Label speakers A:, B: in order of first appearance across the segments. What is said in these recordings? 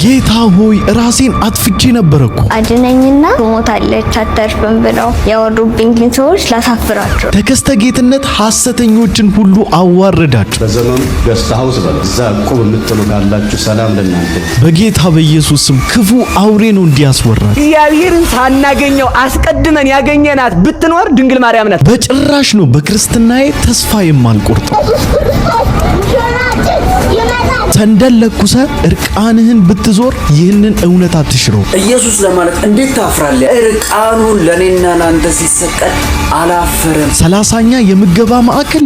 A: ጌታ ሆይ ራሴን አጥፍቼ ነበርኩ
B: አድነኝና ትሞታለች አተርፍም ብለው ያወሩብኝ ሰዎች ላሳፍራቸው።
A: ተከስተ ጌትነት ሐሰተኞችን ሁሉ አዋረዳቸው።
C: በዘመኑ ገስት ሃውስ በዛ ቆም የምትሉ ካላችሁ ሰላም ለእናንተ።
A: በጌታ በኢየሱስ ስም ክፉ አውሬ ነው እንዲያስወራል።
D: እግዚአብሔርን ሳናገኘው አስቀድመን ያገኘናት ብትኖር ድንግል ማርያም ናት።
A: በጭራሽ ነው በክርስትናዬ ተስፋ የማልቆርጠው። ሰንደል ለኩሰ እርቃንህን ብትዞር ይህንን እውነት አትሽረው።
E: ኢየሱስ ለማለት እንዴት ታፍራለህ? እርቃኑን ለኔና ላንተ ሲሰቀል አላፈረም።
A: 30ኛ የምገባ ማዕከል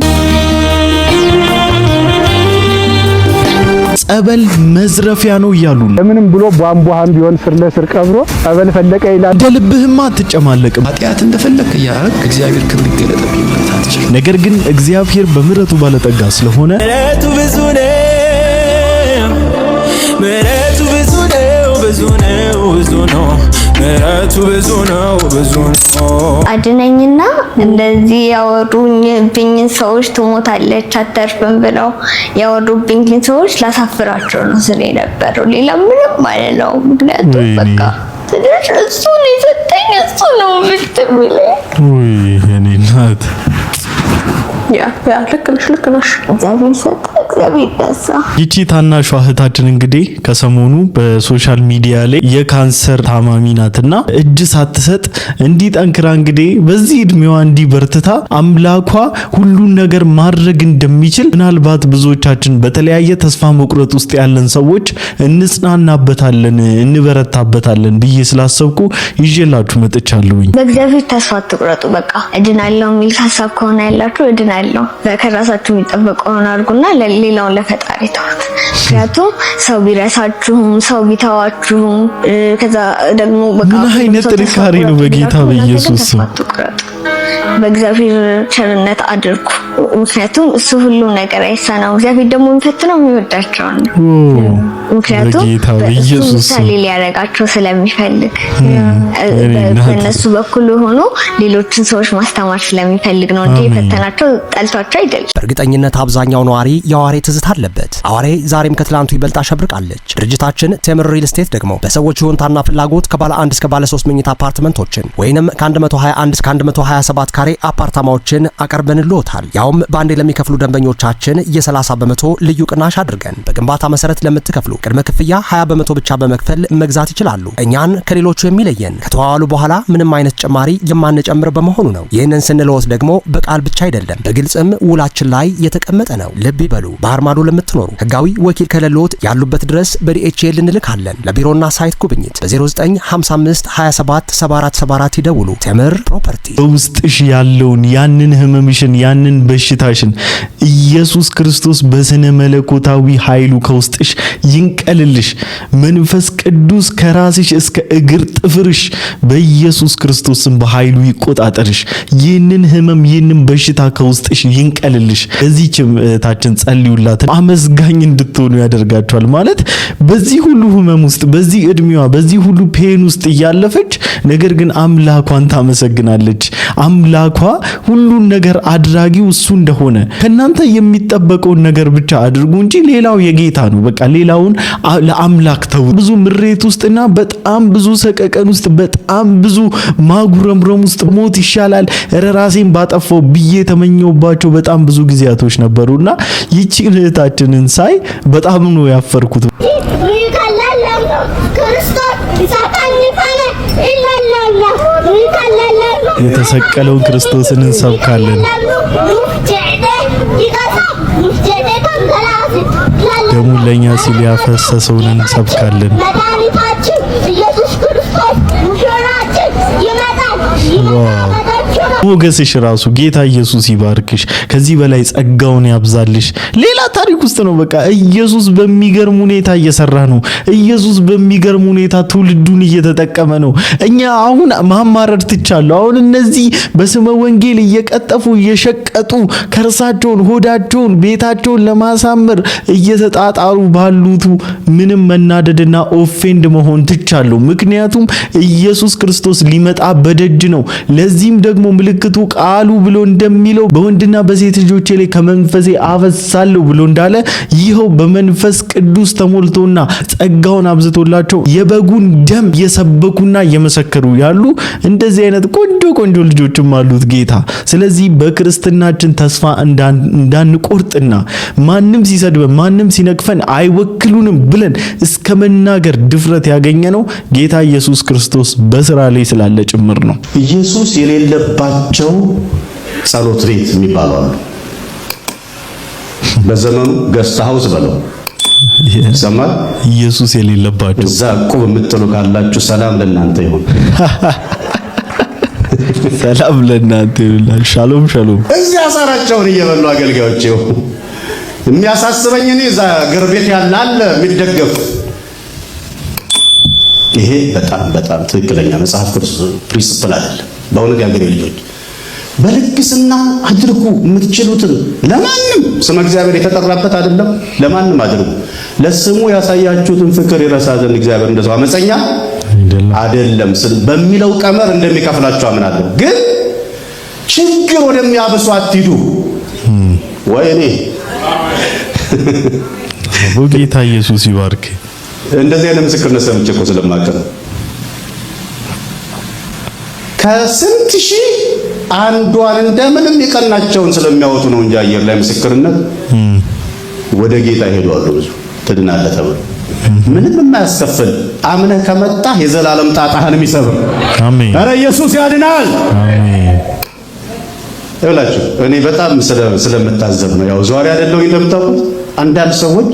A: ጸበል መዝረፊያ ነው እያሉ ነው።
F: ለምንም ብሎ ቧንቧም ቢሆን ስር ለስር ቀብሮ ጸበል ፈለቀ ይላል።
A: ደልብህማ አትጨማለቅም።
G: ኃጢአት እንደፈለክ ያረግ እግዚአብሔር ክብር ይገለጥብኝ ማለት አትችልም።
A: ነገር ግን እግዚአብሔር በምሕረቱ ባለጠጋ ስለሆነ
H: ምሕረቱ ብዙ ነው፣ ምሕረቱ ብዙ ነው፣ ብዙ ነው፣ ብዙ ነው፣ ምሕረቱ ብዙ ነው፣ ብዙ ነው።
B: አድነኝና እንደዚህ ያወሩብኝ ሰዎች ትሞታለች አተርፍም ብለው ያወሩብኝ ሰዎች ላሳፍራቸው ነው ስለ ነበረው ሌላ ምንም ማለት ነው። ምክንያቱም በቃ ትንሽ እሱ ነው የሰጠኝ፣ እሱ ነው ብትብለኝ
A: የኔ እናት
B: ያ ልክ ነሽ። እግዚአብሔር ሰጠ፣ እግዚአብሔር ደሳ።
A: ይቺ ታናሿ እህታችን እንግዲህ ከሰሞኑ በሶሻል ሚዲያ ላይ የካንሰር ታማሚ ናትና እጅ ሳትሰጥ እንዲህ ጠንክራ እንግዲህ በዚህ እድሜዋ እንዲህ በርትታ አምላኳ ሁሉን ነገር ማድረግ እንደሚችል ምናልባት ብዙዎቻችን በተለያየ ተስፋ መቁረጥ ውስጥ ያለን ሰዎች እንጽናናበታለን፣ እንበረታበታለን ብዬ ስላሰብኩ ይዤላችሁ መጥቻለሁኝ።
B: በእግዚአብሔር ተስፋ አትቁረጡ። በቃ እድናለሁ የሚል ሐሳብ ከሆነ ያላችሁ እድናለሁ፣ ከራሳችሁ የሚጠበቀውን አድርጉና ሌላውን ለፈጣሪ ተውት። ምክንያቱም ሰው ቢረሳችሁም ሰው ቢተዋችሁም ከዛ ደግሞ በቃ
A: ምን አይነት ጥንካሬ ነው በጌታ በኢየሱስ ስም።
B: በእግዚአብሔር ቸርነት አድርጉ። ምክንያቱም እሱ ሁሉ ነገር አይሳናው። እግዚአብሔር ደግሞ የሚፈትነው የሚወዳቸውን ነው። ምክንያቱም በኢየሱስ ምሳሌ ሊያደርጋቸው ስለሚፈልግ በእነሱ በኩል ሆኖ ሌሎችን ሰዎች ማስተማር ስለሚፈልግ ነው እንጂ የፈተናቸው ጠልቷቸው አይደለም።
I: በእርግጠኝነት አብዛኛው ነዋሪ የአዋሬ ትዝታ አለበት። አዋሬ ዛሬም ከትላንቱ ይበልጥ አሸብርቃለች። ድርጅታችን ቴምር ሪል ስቴት ደግሞ በሰዎች ይሁንታና ፍላጎት ከባለ 1 እስከ ባለ 3 መኝታ አፓርትመንቶችን ወይንም ከ121 እስከ 127 ካሬ አፓርታማዎችን አቀርበንልዎታል። ያውም በአንዴ ለሚከፍሉ ደንበኞቻችን የ30 በመቶ ልዩ ቅናሽ አድርገን በግንባታ መሰረት ለምትከፍሉ ቅድመ ክፍያ 20 በመቶ ብቻ በመክፈል መግዛት ይችላሉ። እኛን ከሌሎቹ የሚለየን ከተዋዋሉ በኋላ ምንም አይነት ጭማሪ የማንጨምር በመሆኑ ነው። ይህንን ስንለዎት ደግሞ በቃል ብቻ አይደለም፣ በግልጽም ውላችን ላይ የተቀመጠ ነው። ልብ ይበሉ። ባህር ማዶ ለምትኖሩ ህጋዊ ወኪል ከሌሎት ያሉበት ድረስ በዲኤችኤል እንልካለን። ለቢሮና ሳይት ጉብኝት በ0955 27 7474 ይደውሉ። ቴምር ፕሮፐርቲ።
A: በውስጥሽ ያለውን ያንን ህመምሽን ያንን በሽታሽን ኢየሱስ ክርስቶስ በስነ መለኮታዊ ኃይሉ ከውስጥሽ ይንቀልልሽ። መንፈስ ቅዱስ ከራስሽ እስከ እግር ጥፍርሽ በኢየሱስ ክርስቶስም በኃይሉ ይቆጣጠርሽ። ይህንን ህመም ይህንን በሽታ ከውስጥሽ ይንቀልልሽ። እዚህም ታችን ጸልዩላት፣ አመስጋኝ እንድትሆኑ ያደርጋቸዋል። ማለት በዚህ ሁሉ ህመም ውስጥ በዚህ እድሜዋ በዚህ ሁሉ ፔን ውስጥ እያለፈች ነገር ግን አምላኳን ታመሰግናለች። አምላኳ ሁሉን ነገር አድራጊው እሱ እንደሆነ ከናንተ የሚጠበቀውን ነገር ብቻ አድርጉ እንጂ ሌላው የጌታ ነው። በቃ ሌላውን ለአምላክ ተው። ብዙ ምሬት ውስጥና በጣም ብዙ ሰቀቀን ውስጥ በጣም ብዙ ማጉረምረም ውስጥ ሞት ይሻላል ራሴን ባጠፋው ብዬ ተመኘውባቸው በጣም ብዙ ጊዜያቶች ነበሩና ይቺ እህታችንን ሳይ በጣም ነው ያፈርኩት። የተሰቀለውን ክርስቶስን እንሰብካለን። ደሙን ለኛ ሲል ያፈሰሰውን እንሰብካለን። ሞገስሽ ራሱ ጌታ ኢየሱስ ይባርክሽ፣ ከዚህ በላይ ጸጋውን ያብዛልሽ። ሌላ ታሪክ ውስጥ ነው። በቃ ኢየሱስ በሚገርም ሁኔታ እየሰራ ነው። ኢየሱስ በሚገርም ሁኔታ ትውልዱን እየተጠቀመ ነው። እኛ አሁን ማማረር ትቻለሁ። አሁን እነዚህ በስመ ወንጌል እየቀጠፉ እየሸቀጡ ከርሳቸውን ሆዳቸውን ቤታቸውን ለማሳመር እየተጣጣሩ ባሉቱ ምንም መናደድና ኦፌንድ መሆን ትቻለሁ። ምክንያቱም ኢየሱስ ክርስቶስ ሊመጣ በደጅ ነው። ለዚህም ደግሞ ደግሞ ምልክቱ ቃሉ ብሎ እንደሚለው በወንድና በሴት ልጆቼ ላይ ከመንፈሴ አፈሳለሁ ብሎ እንዳለ ይኸው በመንፈስ ቅዱስ ተሞልቶና ጸጋውን አብዝቶላቸው የበጉን ደም የሰበኩና የመሰከሩ ያሉ እንደዚህ አይነት ቆንጆ ልጆችም አሉት ጌታ። ስለዚህ በክርስትናችን ተስፋ እንዳንቆርጥና ማንም ሲሰድበን ማንም ሲነቅፈን አይወክሉንም ብለን እስከ መናገር ድፍረት ያገኘነው ጌታ ኢየሱስ ክርስቶስ በስራ ላይ ስላለ ጭምር ነው።
C: ኢየሱስ የሌለባቸው ጸሎት ቤት የሚባሉ አሉ። በዘመኑ ገስት ሃውስ በለው ሰማል
A: ኢየሱስ የሌለባቸው
C: እዛ ቁብ የምትሉ ካላችሁ ሰላም ለእናንተ ይሁን።
A: ሰላም ለእናንተ ይሁን። ሻሎም ሻሎም።
C: እዚያ አሳራቸውን እየበሉ አገልጋዮች ይሁን። የሚያሳስበኝ እኔ እዛ እግር ቤት ያለ የሚደገፍ ይሄ በጣም ትክክለኛ መጽሐፍ ቅዱስ ፕሪንሲፕል አይደለም። በእውነት ያገሬ ልጆች በልግስና አድርጉ የምትችሉትን ለማንም ስመ እግዚአብሔር የተጠራበት አይደለም። ለማንም አድርጉ። ለስሙ ያሳያችሁትን ፍቅር ይረሳ ዘንድ እግዚአብሔር እንደዛው አመፀኛ አይደለም በሚለው ቀመር እንደሚከፍላችሁ አምናለሁ። ግን ችግር ወደሚያብሱ አትሂዱ። ወይኔ
A: ጌታ ኢየሱስ ይባርክ።
C: እንደዚህ አይነት ምስክርነት ሰምቼ እኮ ስለማቀር ከስንት ሺህ አንዷን እንደምንም የቀናቸውን ስለሚያወጡ ነው እንጂ አየር ላይ ምስክርነት ወደ ጌታ ይሄዳሉ። ብዙ ትድናለህ ተብሎ ምንም የማያስከፍል አምነህ ከመጣ የዘላለም ጣጣህን የሚሰብር አሜን። ኧረ ኢየሱስ ያድናል። አሜን። ይኸውላችሁ እኔ በጣም ስለምታዘብ ነው። ያው ዛሬ አይደለም እንደምታውቁት አንዳንድ ሰዎች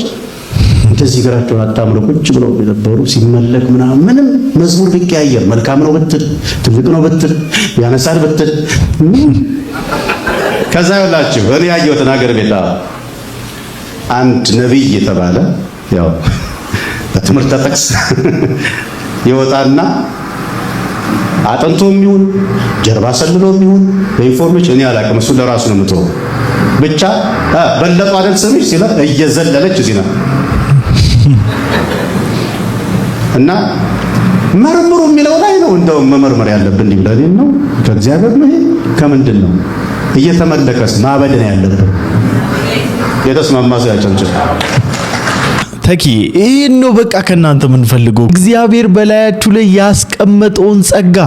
C: እንደዚህ ግራቸውን አጣምሮ ቁጭ ብለው የነበሩ ሲመለክ ምንም መዝሙር ቢቀያየር መልካም ነው ብትል ትልቅ ነው ብትል ያነሳል ብትል ከዛ ይኸውላችሁ እኔ ያየሁት ነገር ቤታ አንድ ነብይ የተባለ ያው በትምህርት ተጠቅስ ይወጣና አጥንቶም ይሁን ጀርባ ሰልሎም ይሁን በኢንፎርሜሽን እኔ አላውቅም። እሱ ለራሱ ነው የምትወው ብቻ በለጡ አይደል ስምሽ ሲላ እየዘለለች እዚህ ነው እና መርምሩ የሚለው ላይ ነው እንደው መመርመር ያለብን እንዲብለን ነው። ከእግዚአብሔር ነው ከምንድን ነው እየተመለከስ ማበደን ያለብን የተስማማ ሰው ያጨንጭ
A: ተኪ ይሄን ነው በቃ ከናንተ ምን ፈልገው እግዚአብሔር በላያችሁ ላይ ያስቀመጠውን ጸጋ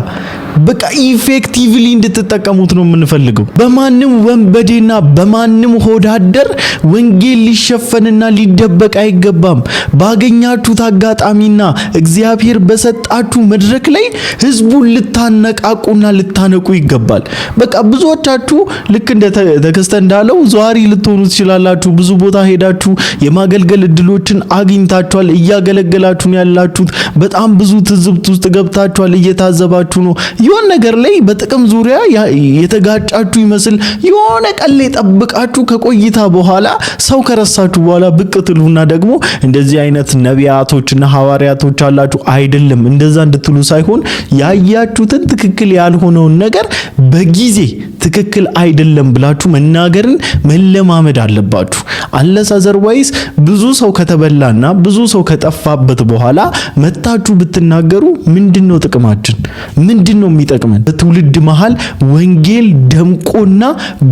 A: በቃ ኢፌክቲቭሊ እንድትጠቀሙት ነው የምንፈልገው። በማንም ወንበዴና በማንም ሆዳደር ወንጌል ሊሸፈንና ሊደበቅ አይገባም። ባገኛችሁት አጋጣሚና እግዚአብሔር በሰጣችሁ መድረክ ላይ ህዝቡን ልታነቃቁና ልታነቁ ይገባል። በቃ ብዙዎቻችሁ ልክ እንደ ተከስተ እንዳለው ዘዋሪ ልትሆኑ ትችላላችሁ። ብዙ ቦታ ሄዳችሁ የማገልገል እድሎችን አግኝታችኋል። እያገለገላችሁ ነው ያላችሁት። በጣም ብዙ ትዝብት ውስጥ ገብታችኋል። እየታዘባችሁ ነው። የሆነ ነገር ላይ በጥቅም ዙሪያ የተጋጫችሁ ይመስል የሆነ ቀን ላይ ጠብቃችሁ ከቆይታ በኋላ ሰው ከረሳችሁ በኋላ ብቅ ትሉና ደግሞ እንደዚህ አይነት ነቢያቶችና ሐዋርያቶች አላችሁ። አይደለም እንደዛ እንድትሉ ሳይሆን ያያችሁትን ትክክል ያልሆነውን ነገር በጊዜ ትክክል አይደለም ብላችሁ መናገርን መለማመድ አለባችሁ። አንለስ አዘርዋይስ ብዙ ሰው ከተበላና ብዙ ሰው ከጠፋበት በኋላ መታችሁ ብትናገሩ ምንድነው ጥቅማችን? ምንድነው የሚጠቅመን? በትውልድ መሃል ወንጌል ደምቆና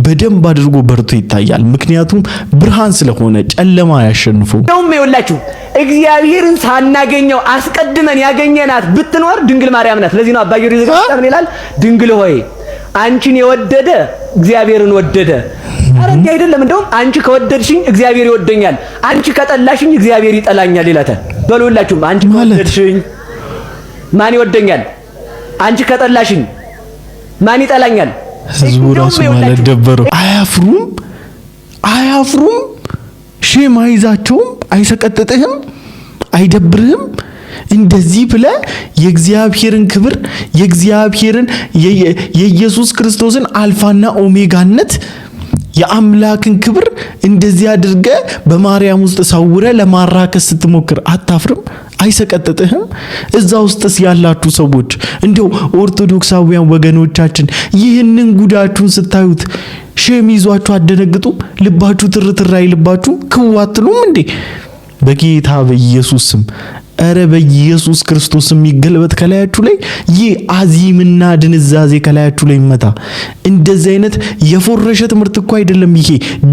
A: በደንብ አድርጎ በርቶ ይታያል። ምክንያቱም ብርሃን ስለሆነ ጨለማ ያሸንፈው
D: ነው። ይኸውላችሁ እግዚአብሔርን ሳናገኘው አስቀድመን ያገኘናት ብትኖር ድንግል ማርያም ናት። ለዚህ ነው አባ ጊዮርጊስ ዘጋስጫን ይላል ድንግል ሆይ አንቺን የወደደ እግዚአብሔርን ወደደ። አረ እንዴ አይደለም፣ እንደውም አንቺ ከወደድሽኝ እግዚአብሔር ይወደኛል፣ አንቺ ከጠላሽኝ እግዚአብሔር ይጠላኛል ይላታል። በሉላችሁም አንቺ ከወደድሽኝ ማን ይወደኛል? አንቺ ከጠላሽኝ ማን ይጠላኛል?
A: ህዝቡ ራሱ ማለት ደበረው። አያፍሩም? ሼም አይዛቸውም? አይሰቀጥጥህም? አይደብርህም? እንደዚህ ብለ የእግዚአብሔርን ክብር የእግዚአብሔርን የኢየሱስ ክርስቶስን አልፋና ኦሜጋነት የአምላክን ክብር እንደዚህ አድርገ በማርያም ውስጥ ሰውረ ለማራከስ ስትሞክር አታፍርም? አይሰቀጥጥህም? እዛ ውስጥስ ያላችሁ ሰዎች እንደው ኦርቶዶክሳውያን ወገኖቻችን ይህንን ጉዳችሁን ስታዩት ሼም ይዟችሁ አደነግጡም? ልባችሁ ትርትር አይልባችሁም? ክዋትሉም እንዴ? በጌታ በኢየሱስ ስም ኧረ በኢየሱስ ክርስቶስ የሚገልበት ከላያችሁ ላይ ይህ አዚምና ድንዛዜ ከላያችሁ ላይ ይመታ። እንደዚህ አይነት የፎረሸ ትምህርት እኮ አይደለም፣ ይሄ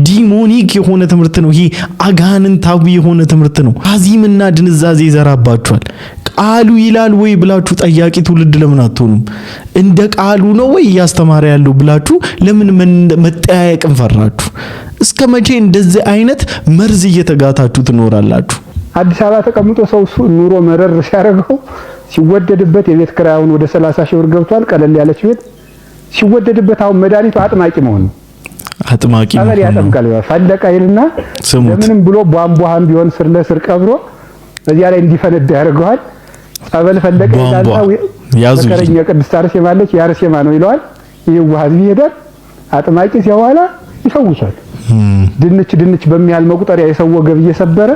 A: ዲሞኒክ የሆነ ትምህርት ነው። ይሄ አጋንንታዊ የሆነ ትምህርት ነው። አዚምና ድንዛዜ ይዘራባችኋል። ቃሉ ይላል ወይ ብላችሁ ጠያቂ ትውልድ ለምን አትሆኑም? እንደ ቃሉ ነው ወይ እያስተማረ ያለው ብላችሁ ለምን መጠያየቅን ፈራችሁ? እስከ መቼ እንደዚህ አይነት መርዝ እየተጋታችሁ ትኖራላችሁ?
F: አዲስ አበባ ተቀምጦ ሰው ኑሮ መረር ሲያደርገው ሲወደድበት የቤት ክራዩን ወደ 30 ሺህ ብር ገብቷል። ቀለል ያለች ቤት ሲወደድበት አሁን መድኃኒቱ አጥማቂ መሆኑ
A: አጥማቂ ነው።
F: አበል ያጠምቃል ፈለቀ ይልና ለምንም ብሎ ቧንቧም ቢሆን ስር ለስር ቀብሮ እዚያ ላይ እንዲፈነዳ ያደርገዋል። ጸበል ፈለቀ ይላል። ያዙኝ ቅድስት አርሴማ አለች፣ የአርሴማ ነው ይለዋል። ይዋዝ ይሄዳል። አጥማቂ ሲያዋላ ይፈውሳል። ድንች በሚያል መቁጠሪያ የሰው ወገብ እየሰበረ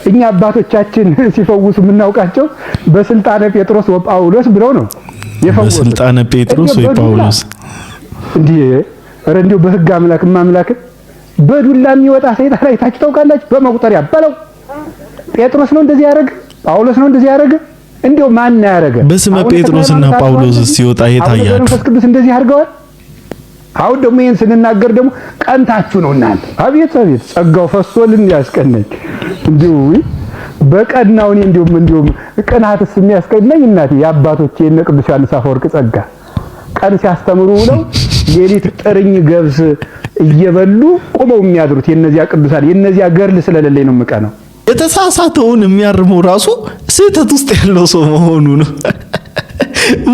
F: እኛ አባቶቻችን ሲፈውሱ የምናውቃቸው በስልጣነ ጴጥሮስ ወጳውሎስ ብለው ነው የፈወሱት።
A: በስልጣነ ጴጥሮስ ወጳውሎስ
F: እንዲሁ በሕግ አምላክ በዱላ የሚወጣ ሰይጣን አይታችሁ ታውቃላችሁ? በመቁጠሪያ በለው ጴጥሮስ ነው እንደዚህ ያደረገ፣ ጳውሎስ ነው እንደዚህ ያደረገ። እንዲሁ ማን ያደረገ?
A: በስመ ጴጥሮስና ጳውሎስ ሲወጣ የታያችሁ
F: መንፈስ ቅዱስ እንደዚህ አድርገዋል። አሁን ደግሞ ይሄን ስንናገር ደግሞ ቀንታችሁ ነው እናንተ። አቤት ጸጋው ፈሶልን ያስቀነኝ እንዲሁ በቀናው እኔ እንዲሁ ቅናትስ የሚያስቀነኝ እናቴ የአባቶቼ የነ ቅዱስ ዮሐንስ አፈወርቅ ጸጋ ቀን ሲያስተምሩ ነው ሌሊት ጥርኝ ገብስ እየበሉ ቆመው የሚያድሩት የነዚያ ቅዱሳን የነዚያ ገርል ስለሌለኝ ነው የምቀነው።
A: የተሳሳተውን የሚያርመው ራሱ ስህተት ውስጥ ያለው ሰው መሆኑ ነው።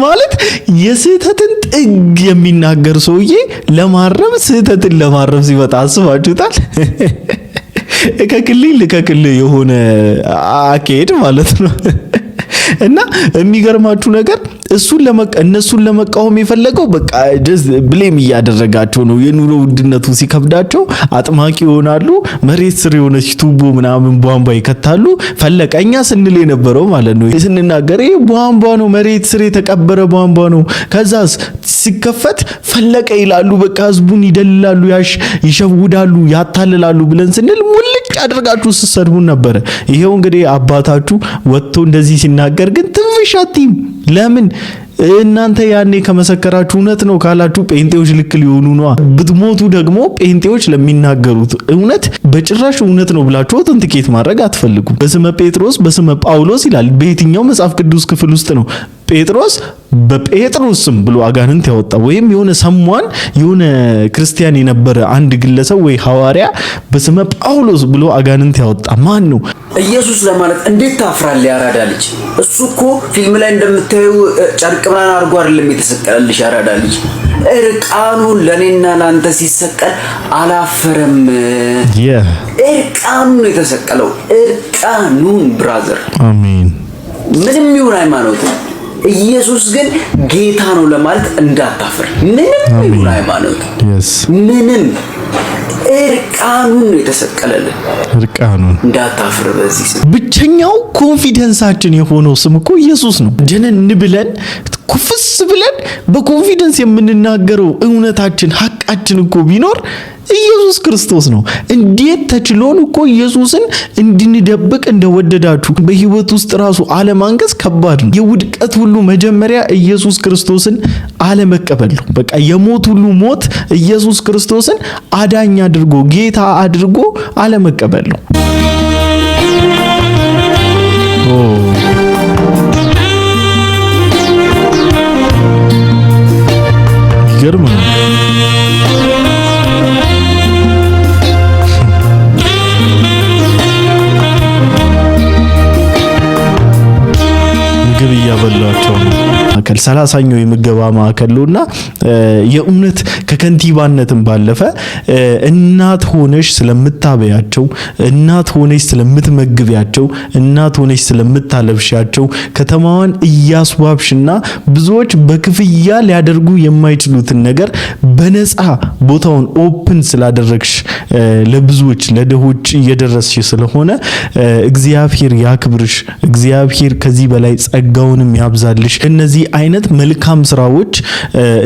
A: ማለት የስህተትን ጥግ የሚናገር ሰውዬ ለማረም ስህተትን ለማረም ሲመጣ አስባችሁታል? ከክልል የሆነ አካሄድ ማለት ነው። እና የሚገርማችሁ ነገር እነሱን ለመቃወም የፈለገው በቃ ብሌም እያደረጋቸው ነው። የኑሮ ውድነቱ ሲከብዳቸው አጥማቂ ይሆናሉ። መሬት ስር የሆነች ቱቦ ምናምን ቧንቧ ይከታሉ። ፈለቀኛ ስንል የነበረው ማለት ነው። ስንናገር ይሄ ቧንቧ ነው፣ መሬት ስር የተቀበረ ቧንቧ ነው። ከዛስ ሲከፈት ፈለቀ ይላሉ። በቃ ህዝቡን ይደልላሉ፣ ይሸውዳሉ፣ ያታልላሉ ብለን ስንል ሙልጭ አድርጋችሁ ስትሰድቡን ነበረ። ይሄው እንግዲህ አባታችሁ ወጥቶ እንደዚህ ሲናገር ግን ትንፍሻቲም ለምን እናንተ ያኔ ከመሰከራችሁ እውነት ነው ካላችሁ ጴንጤዎች ልክ ሊሆኑ ነው። ብትሞቱ ደግሞ ጴንጤዎች ለሚናገሩት እውነት በጭራሽ እውነት ነው ብላችሁ አውተንቲኬት ማድረግ አትፈልጉም። በስመ ጴጥሮስ በስመ ጳውሎስ ይላል። በየትኛው መጽሐፍ ቅዱስ ክፍል ውስጥ ነው ጴጥሮስ በጴጥሮስ ስም ብሎ አጋንንት ያወጣ? ወይም የሆነ ክርስቲያን የነበረ አንድ ግለሰብ ወይ ሐዋርያ በስመ ጳውሎስ ብሎ አጋንንት ያወጣ ማን ነው?
E: ኢየሱስ ለማለት እንዴት ታፍራለህ? ያራዳ ልጅ እሱ እኮ ፊልም ላይ እንደምታዩ ጨርቅ ምናምን አድርጎ አይደለም የተሰቀለልሽ። ያራዳ ልጅ እርቃኑን ለኔና ላንተ ሲሰቀል አላፈረም። እርቃኑን የተሰቀለው እርቃኑን። ብራዘር
A: አሜን።
E: ምንም ይሁን ሃይማኖት ኢየሱስ ግን ጌታ ነው ለማለት እንዳታፍር። ምንም ይሁን ሃይማኖት ምንም እርቃኑን የተሰቀለልን እርቃኑን እንዳታፍር። በዚህ ስም
A: ብቸኛው ኮንፊደንሳችን የሆነው ስም እኮ ኢየሱስ ነው። ጀነን ብለን ኩፍስ ብለን በኮንፊደንስ የምንናገረው እውነታችን ሐቃችን እኮ ቢኖር ኢየሱስ ክርስቶስ ነው። እንዴት ተችሎን እኮ ኢየሱስን እንድንደብቅ እንደወደዳችሁ በህይወት ውስጥ ራሱ አለማንገስ ከባድ ነው። የውድቀት ሁሉ መጀመሪያ ኢየሱስ ክርስቶስን አለመቀበል ነው። በቃ የሞት ሁሉ ሞት ኢየሱስ ክርስቶስን አዳኝ አድርጎ ጌታ አድርጎ አለመቀበል ነው። ይገርም ነው። ምግብ እያበላቸው ነው። 30ኛው የምገባ ማዕከል ነውና የእውነት ከከንቲባነትም ባለፈ እናት ሆነሽ ስለምታበያቸው፣ እናት ሆነሽ ስለምትመግቢያቸው፣ እናት ሆነሽ ስለምታለብሻቸው ከተማዋን እያስዋብሽና ብዙዎች በክፍያ ሊያደርጉ የማይችሉትን ነገር በነፃ ቦታውን ኦፕን ስላደረግሽ ለብዙዎች ለደሆች እየደረስሽ ስለሆነ እግዚአብሔር ያክብርሽ። እግዚአብሔር ከዚህ በላይ ጸጋውን ጸጋውንም ያብዛልሽ። እነዚህ አይነት መልካም ስራዎች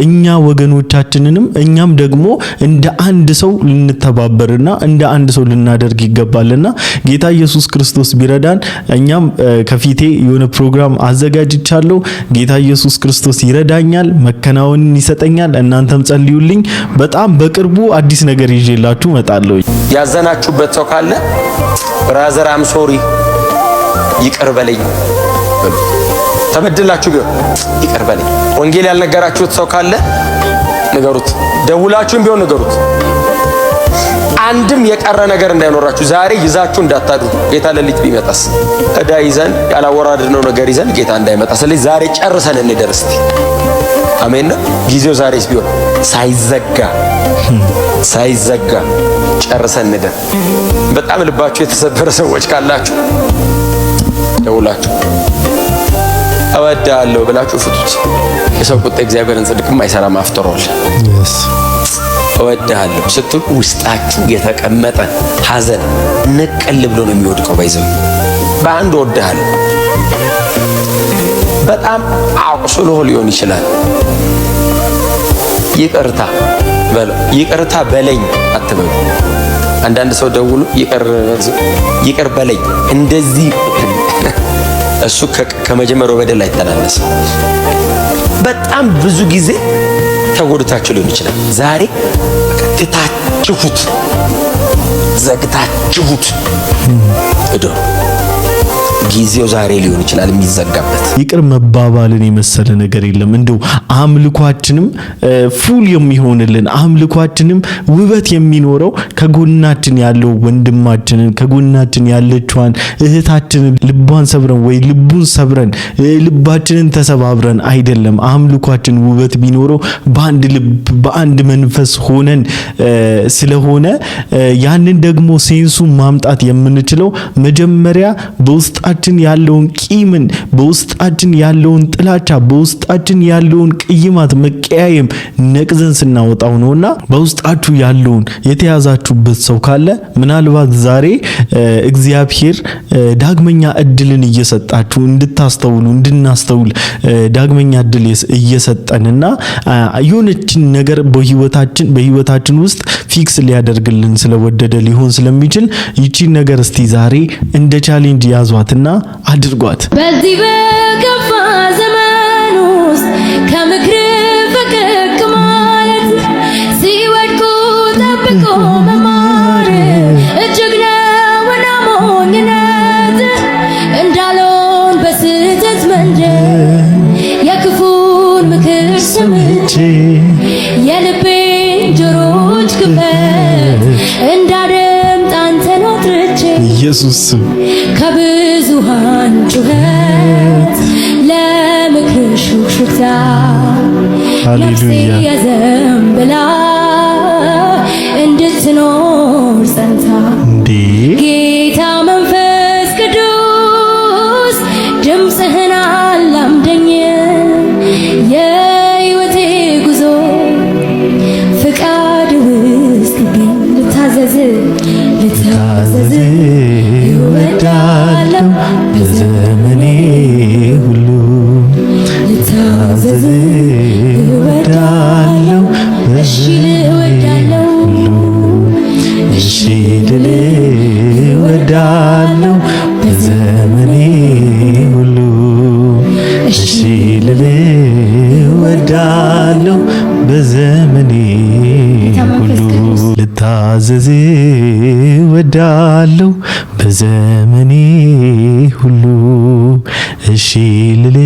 A: እኛ ወገኖቻችንንም እኛም ደግሞ እንደ አንድ ሰው ልንተባበርና እንደ አንድ ሰው ልናደርግ ይገባልና ጌታ ኢየሱስ ክርስቶስ ቢረዳን እኛም ከፊቴ የሆነ ፕሮግራም አዘጋጅቻለሁ። ጌታ ኢየሱስ ክርስቶስ ይረዳኛል፣ መከናወንን ይሰጠኛል። እናንተም ጸልዩልኝ። በጣም በቅርቡ አዲስ ነገር ይዤላችሁ እመጣለሁ።
J: ያዘናችሁበት ሰው ካለ ብራዘር አም ሶሪ ይቅር በለኝ ተበድላችሁ ቢሆን ይቅር በለኝ። ወንጌል ያልነገራችሁት ሰው ካለ ንገሩት፣ ደውላችሁም ቢሆን ንገሩት። አንድም የቀረ ነገር እንዳይኖራችሁ ዛሬ ይዛችሁ እንዳታድሩ። ጌታ ለሊት ቢመጣስ እዳ ይዘን ያላወራድነው ነገር ይዘን ጌታ እንዳይመጣ። ስለዚህ ዛሬ ጨርሰን እንደርስ። አሜን። ጊዜው ዛሬስ ቢሆን ሳይዘጋ ጨርሰን እንደር። በጣም ልባችሁ የተሰበረ ሰዎች ካላችሁ ደውላችሁ እወዳለሁ ብላችሁ ፍቱት። የሰው ቁጣ እግዚአብሔርን ጽድቅም አይሰራም። አፍጥሯል። እወዳለሁ ስትሉ ውስጣችሁ የተቀመጠ ሐዘን ነቀል ብሎ ነው የሚወድቀው። ባይዘው በአንድ እወዳለሁ በጣም አቁስሎ ሊሆን ይችላል። ይቅርታ በለኝ አትበሉ። አንዳንድ ሰው ደውሎ ይቅር በለኝ እንደዚህ እሱ ከመጀመሪያው በደል አይተናነስም። በጣም ብዙ ጊዜ ተጎድታችሁ ሊሆን ይችላል። ዛሬ ዘግታችሁት እደሩ። ጊዜው ዛሬ ሊሆን ይችላል የሚዘጋበት።
A: ይቅር መባባልን የመሰለ ነገር የለም። እንደው አምልኳችንም ፉል የሚሆንልን አምልኳችንም ውበት የሚኖረው ከጎናችን ያለው ወንድማችንን ከጎናችን ያለችዋን እህታችንን ልቧን ሰብረን ወይ ልቡን ሰብረን ልባችንን ተሰባብረን አይደለም። አምልኳችን ውበት ቢኖረው በአንድ ልብ በአንድ መንፈስ ሆነን ስለሆነ ያንን ደግሞ ሴንሱን ማምጣት የምንችለው መጀመሪያ በውስጣችን ያለውን ቂምን በውስጣችን ያለውን ጥላቻ በውስጣችን ያለውን ቅይማት መቀያየም ነቅዘን ስናወጣው ነውና በውስጣችሁ ያለውን የተያዛችሁበት ሰው ካለ ምናልባት ዛሬ እግዚአብሔር ዳግመኛ እድልን እየሰጣችሁ እንድታስተውሉ እንድናስተውል ዳግመኛ እድል እየሰጠንና የሆነችን ነገር በህይወታችን ውስጥ ፊክስ ሊያደርግልን ስለወደደ ሊሆን ስለሚችል ይቺን ነገር እስቲ ዛሬ እንደ ቻሌንጅ ያዟትና አድርጓት።
K: በዚህ በከፋ ዘመን ውስጥ ከምክር ፈቀቅ ማለት ሲወድቁ ጠብቆ መማር እጅግ ነውና ሞኝነት እንዳልሆን በስህተት መንገድ የክፉን ምክር ሰምቼ የልቤን ጆሮች ክፈት እንዳደምጥ አንተን አጥርቼ
A: ኢየሱስ
K: ከብዙሃን ጩኸት ለምክር ሹክሹክታ
A: ሃሌሉያ
K: የዘንብላ እንድትኖር ጸንታ ጌታ መንፈስ ቅዱስ ድምፅህን አላምደኝ የሕይወቴ ጉዞ ፍቃድ ውስጥ ግን ልታዘዝ
A: እወዳለሁ በዘመኔ ሁሉ ልታዘዝ እወዳለሁ እሺ ልል እወዳለሁ በዘመኔ ሁሉ እሺ ልል እወዳለሁ በዘመኔ ሁሉ ልታዘዝ እወዳለሁ በዘመኔ ሁሉ እሺ ልል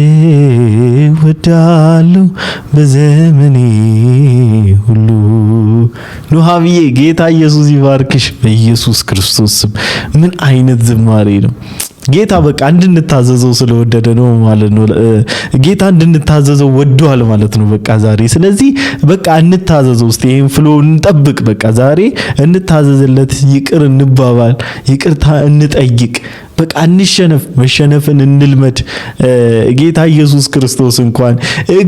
A: እወዳለሁ በዘመኔ ሁሉ። ኑሃብዬ ጌታ ኢየሱስ ይባርክሽ በኢየሱስ ክርስቶስ ስም። ምን አይነት ዝማሬ ነው! ጌታ በቃ እንድንታዘዘው ስለወደደ ነው ማለት ነው። ጌታ እንድንታዘዘው ወዷል ማለት ነው። በቃ ዛሬ ስለዚህ በቃ እንታዘዘው። እስቲ ይሄን ፍሎ እንጠብቅ። በቃ ዛሬ እንታዘዝለት፣ ይቅር እንባባል፣ ይቅርታ እንጠይቅ። በቃ እንሸነፍ፣ መሸነፍን እንልመድ። ጌታ ኢየሱስ ክርስቶስ እንኳን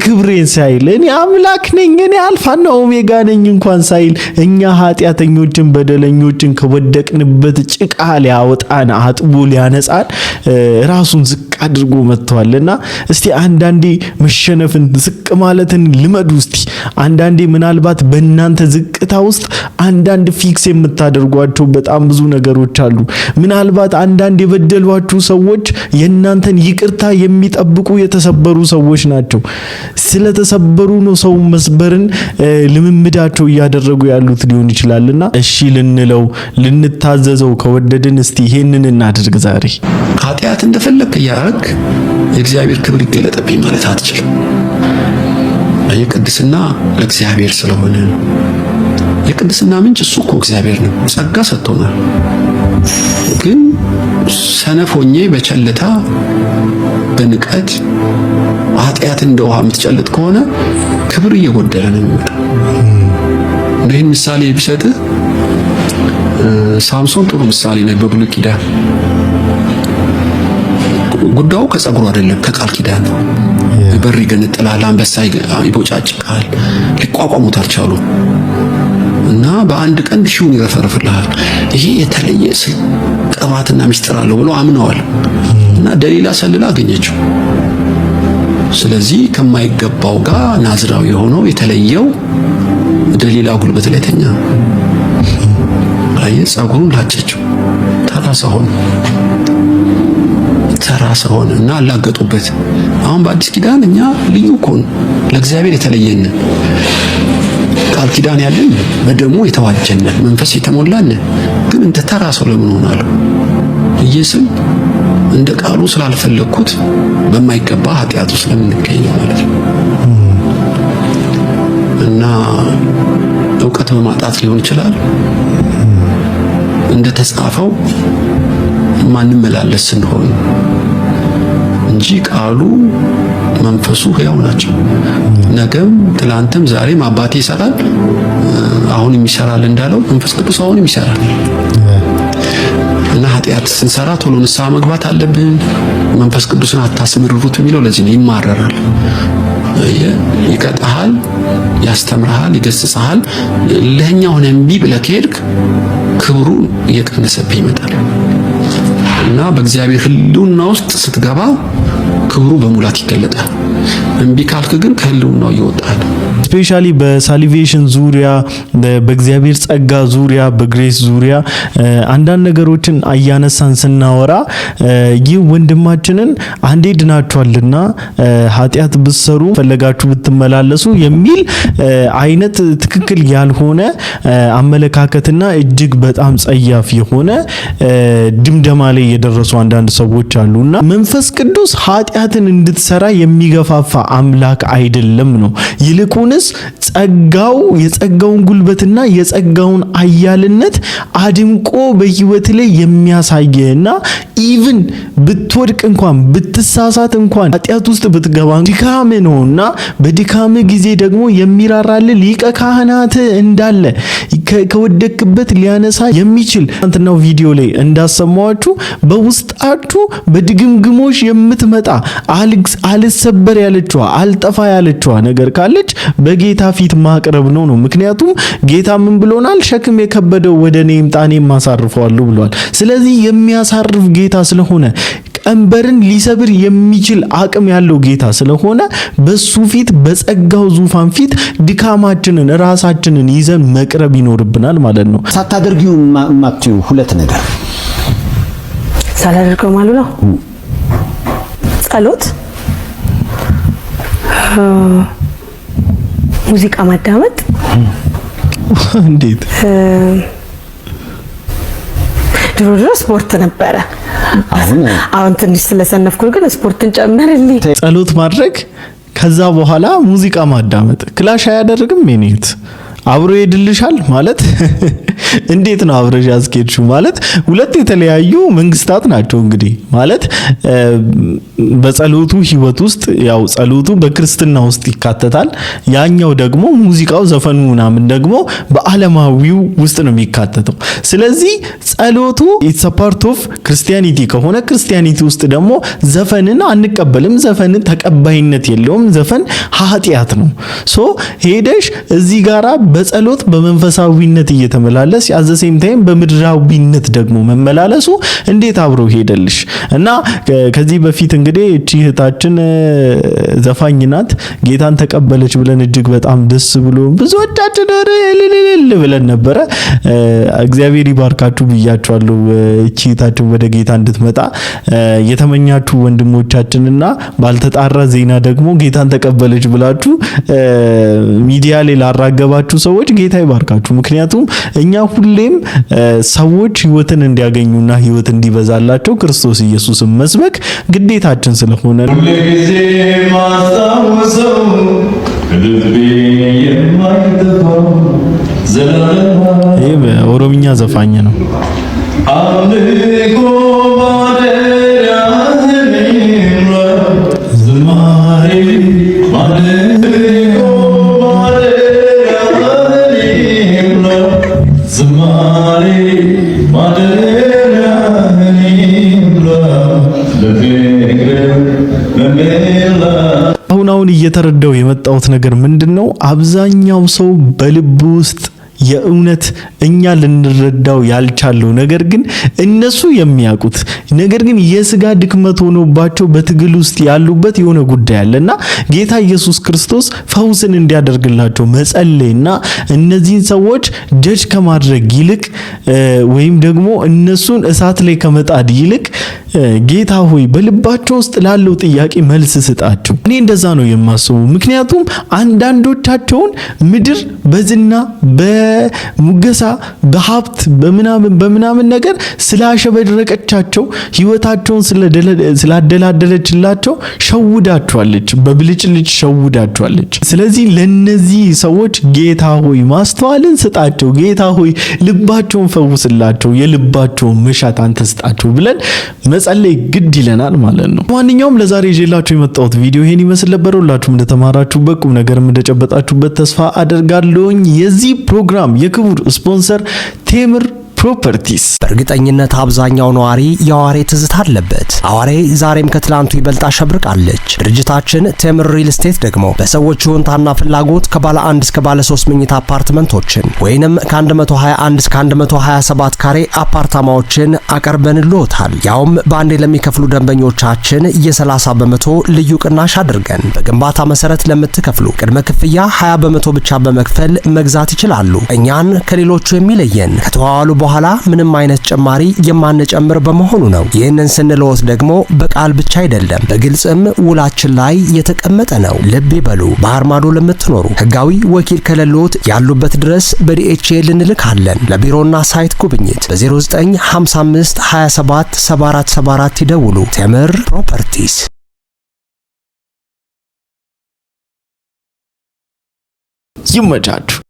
A: ክብሬን ሳይል እኔ አምላክ ነኝ እኔ አልፋና ኦሜጋ ነኝ እንኳን ሳይል እኛ ኃጢአተኞችን በደለኞችን ከወደቅንበት ጭቃ ሊያወጣን አጥቦ ሊያነጻን ራሱን ዝቅ አድርጎ መጥቷልና እስቲ አንዳንዴ መሸነፍን ዝቅ ማለትን ልመዱ። እስቲ አንዳንዴ ምናልባት በእናንተ ዝቅታ ውስጥ አንዳንድ ፊክስ የምታደርጓቸው በጣም ብዙ ነገሮች አሉ። ምናልባት አንዳንድ የበደሏችሁ ሰዎች የእናንተን ይቅርታ የሚጠብቁ የተሰበሩ ሰዎች ናቸው። ስለተሰበሩ ነው ሰው መስበርን ልምምዳቸው እያደረጉ ያሉት ሊሆን ይችላልና እሺ ልንለው ልንታዘዘው ከወደድን እስቲ ይሄንን እናድርግ። ዛሬ
G: ኃጢአት እንደፈለክ ያረክ የእግዚአብሔር ክብር ይገለጥብኝ ማለት አትችልም። የቅድስና ለእግዚአብሔር ስለሆነ የቅድስና ምንጭ እሱ እኮ እግዚአብሔር ነው። ጸጋ ሰጥቶናል። ግን ሰነፎኜ በቸልታ በንቀት ኃጢአት እንደ ውሃ የምትጨልጥ ከሆነ ክብር እየጎደለ ነው የሚመጣው። ይህን ምሳሌ ቢሰጥህ ሳምሶን ጥሩ ምሳሌ ነው። በብሉይ ኪዳን ጉዳዩ ከጸጉሩ አይደለም ከቃል ኪዳን ነው። በር ይገነጥላል፣ አንበሳ ይቦጫጭቃል፣ ሊቋቋሙት አልቻሉም እና በአንድ ቀን ሺውን ይረፈርፍልሃል። ይሄ የተለየ ቅባትና ምስጢር አለው ብሎ አምነዋል እና ደሊላ ሰልላ አገኘችው። ስለዚህ ከማይገባው ጋር ናዝራዊ የሆነው የተለየው ደሊላ ጉልበት ላይ ተኛ። አይ ጸጉሩን ላጨችው። ተራሳ ሆነ እና አላገጡበት። አሁን በአዲስ ኪዳን እኛ ልዩ ኮን ለእግዚአብሔር የተለየን ቃል ኪዳን ያለን በደሙ የተዋጀን መንፈስ የተሞላን ግን እንደ ተራሳው ለምን ሆናለሁ? ኢየሱስ እንደ ቃሉ ስላልፈለኩት በማይገባ ኃጢአቱ ስለምንገኝ ማለት ነው። እና ዕውቀት በማጣት ሊሆን ይችላል እንደ ተጻፈው ማንም መላለስ እንደሆነ እንጂ ቃሉ መንፈሱ ሕያው ናቸው። ነገም ትላንትም ዛሬም አባቴ ይሰራል አሁንም ይሰራል እንዳለው መንፈስ ቅዱስ አሁንም ይሰራል። እና ኃጢአት ስንሰራ ቶሎ ንስሐ መግባት አለብን። መንፈስ ቅዱስን አታስመርሩት የሚለው ለዚህ ነው። ይማረራል፣ ይቀጣሃል፣ ያስተምርሃል፣ ይገስጽሃል። ለኛ ሆነ እምቢ ብለህ ከሄድክ ክብሩ እየቀነሰብህ ይመጣል። እና በእግዚአብሔር ሕልውና ውስጥ ስትገባ ክብሩ በሙላት ይገለጣል። እምቢ ካልክ ግን ከሕልውናው ይወጣል።
A: ስፔሻሊ በሳሊቬሽን ዙሪያ በእግዚአብሔር ጸጋ ዙሪያ በግሬስ ዙሪያ አንዳንድ ነገሮችን አያነሳን ስናወራ ይህ ወንድማችንን አንዴ ድናችኋልና ኃጢአት ብትሰሩ ፈለጋችሁ ብትመላለሱ የሚል አይነት ትክክል ያልሆነ አመለካከትና እጅግ በጣም ጸያፍ የሆነ ድምደማ ላይ የደረሱ አንዳንድ ሰዎች አሉና መንፈስ ቅዱስ ኃጢአትን እንድትሰራ የሚገፋፋ አምላክ አይደለም ነው። ይልቁንስ ጸጋው የጸጋውን ጉልበትና የጸጋውን አያልነት አድምቆ በህይወት ላይ የሚያሳየና ኢቭን ብትወድቅ እንኳን ብትሳሳት እንኳን ኃጢአት ውስጥ ብትገባ ድካም ነውና በድካም ጊዜ ደግሞ የሚራራል ሊቀ ካህናት እንዳለ ከወደክበት ሊያነሳ የሚችል አንተናው ቪዲዮ ላይ እንዳሰማዋችሁ በውስጣችሁ በድግምግሞሽ የምትመጣ አልሰበር ያለችዋ አልጠፋ ያለችዋ ነገር ካለች በጌታ ፊት ማቅረብ ነው። ምክንያቱም ጌታ ምን ብሎናል? ሸክም የከበደው ወደኔ ይምጣ እኔም አሳርፈዋለሁ ብሏል። ስለዚህ የሚያሳርፍ ጌታ ስለሆነ ቀንበርን ሊሰብር የሚችል አቅም ያለው ጌታ ስለሆነ በሱ ፊት በጸጋው ዙፋን ፊት ድካማችንን ራሳችንን ይዘን መቅረብ ይኖርብናል ማለት ነው።
L: ሳታደርጊው ማክቲው ሁለት ነገር
M: ሳላደርገው ማለት ነው ጸሎት፣ ሙዚቃ ማዳመጥ።
A: እንዴት
M: ድሮ ስፖርት ነበረ። አሁን ትንሽ ስለሰነፍኩ ግን ስፖርትን ጨመርልኝ።
A: ጸሎት ማድረግ ከዛ በኋላ ሙዚቃ ማዳመጥ ክላሽ አያደርግም? ሜኒት አብሮ ይድልሻል ማለት እንዴት ነው? አብረሽ ያስኬድሹ ማለት ሁለት የተለያዩ መንግስታት ናቸው። እንግዲህ ማለት በጸሎቱ ህይወት ውስጥ ያው ጸሎቱ በክርስትና ውስጥ ይካተታል። ያኛው ደግሞ ሙዚቃው ዘፈኑ ምናምን ደግሞ በዓለማዊው ውስጥ ነው የሚካተተው። ስለዚህ ጸሎቱ ኢትስ አ ፓርት ኦፍ ክርስቲያኒቲ ከሆነ ክርስቲያኒቲ ውስጥ ደግሞ ዘፈንን አንቀበልም። ዘፈን ተቀባይነት የለውም። ዘፈን ኃጢአት ነው። ሄደሽ እዚህ ጋራ በጸሎት በመንፈሳዊነት እየተመላለስ መንፈስ ያዘሰም ታይም በምድራዊነት ደግሞ መመላለሱ እንዴት አብሮ ሄደልሽ? እና ከዚህ በፊት እንግዲህ እቺ እህታችን ዘፋኝ ናት። ጌታን ተቀበለች ብለን እጅግ በጣም ደስ ብሎ ብዙዎቻችን እልል ብለን ነበረ። እግዚአብሔር ይባርካችሁ ብያችኋለሁ። እቺ እህታችን ወደ ጌታ እንድትመጣ የተመኛችሁ ወንድሞቻችንና ባልተጣራ ዜና ደግሞ ጌታን ተቀበለች ብላችሁ ሚዲያ ላይ ላራገባችሁ ሰዎች ጌታ ይባርካችሁ። ምክንያቱም እኛ ሁሌም ሰዎች ህይወትን እንዲያገኙና ህይወት እንዲበዛላቸው ክርስቶስ ኢየሱስን መስበክ ግዴታችን ስለሆነ ነው።
H: ሁልጊዜ ማስታወሰው ልቤ የማይጠፋው
A: ይሄ በኦሮምኛ ዘፋኝ ነው።
H: አምልኮ ዝማሬ
A: አሁን እየተረዳው የመጣሁት ነገር ምንድነው? አብዛኛው ሰው በልብ ውስጥ የእውነት እኛ ልንረዳው ያልቻለው ነገር ግን እነሱ የሚያውቁት ነገር ግን የሥጋ ድክመት ሆኖባቸው በትግል ውስጥ ያሉበት የሆነ ጉዳይ አለና ጌታ ኢየሱስ ክርስቶስ ፈውስን እንዲያደርግላቸው መጸለይና እነዚህን ሰዎች ጀጅ ከማድረግ ይልቅ ወይም ደግሞ እነሱን እሳት ላይ ከመጣድ ይልቅ ጌታ ሆይ በልባቸው ውስጥ ላለው ጥያቄ መልስ ስጣቸው። እኔ እንደዛ ነው የማስበው። ምክንያቱም አንዳንዶቻቸውን ምድር በዝና በሙገሳ በሀብት በምናምን ነገር ስላሸበረቀቻቸው ህይወታቸውን ስላደላደለችላቸው ሸውዳቸዋለች፣ በብልጭልጭ ሸውዳቸዋለች። ስለዚህ ለነዚህ ሰዎች ጌታ ሆይ ማስተዋልን ስጣቸው፣ ጌታ ሆይ ልባቸውን ፈውስላቸው፣ የልባቸውን መሻት አንተ ስጣቸው ብለን መጸለይ ግድ ይለናል ማለት ነው። ማንኛውም ለዛሬ ይዤላችሁ የመጣሁት ቪዲዮ ይሄን ይመስል ነበር። ሁላችሁም እንደተማራችሁበት ቁም ነገርም እንደጨበጣችሁበት ተስፋ አደርጋለሁኝ። የዚህ ፕሮግራም የክቡር ስፖንሰር ቴምር ፕሮፐርቲስ።
I: በእርግጠኝነት አብዛኛው ነዋሪ የአዋሬ ትዝታ አለበት። አዋሬ ዛሬም ከትላንቱ ይበልጥ አሸብርቃለች። ድርጅታችን ቴምር ሪል ስቴት ደግሞ በሰዎች ይሁንታና ፍላጎት ከባለ 1 እስከ ባለ 3 መኝታ አፓርትመንቶችን ወይንም ከ121 እስከ 127 ካሬ አፓርታማዎችን አቀርበንልዎታል። ያውም በአንዴ ለሚከፍሉ ደንበኞቻችን የ30 በመቶ ልዩ ቅናሽ አድርገን በግንባታ መሰረት ለምትከፍሉ ቅድመ ክፍያ 20 በመቶ ብቻ በመክፈል መግዛት ይችላሉ። እኛን ከሌሎቹ የሚለየን ከተዋዋሉ በኋላ ምንም አይነት ጭማሪ የማንጨምር በመሆኑ ነው። ይህንን ስንለዎት ደግሞ በቃል ብቻ አይደለም፣ በግልጽም ውላችን ላይ የተቀመጠ ነው። ልብ ይበሉ። ባህር ማዶ ለምትኖሩ ህጋዊ ወኪል ከሌሎት ያሉበት ድረስ በዲኤችኤል እንልካለን። ለቢሮና ሳይት ጉብኝት በ0955 27 7474 ይደውሉ። ቴምር ፕሮፐርቲስ።
A: ይመቻችሁ።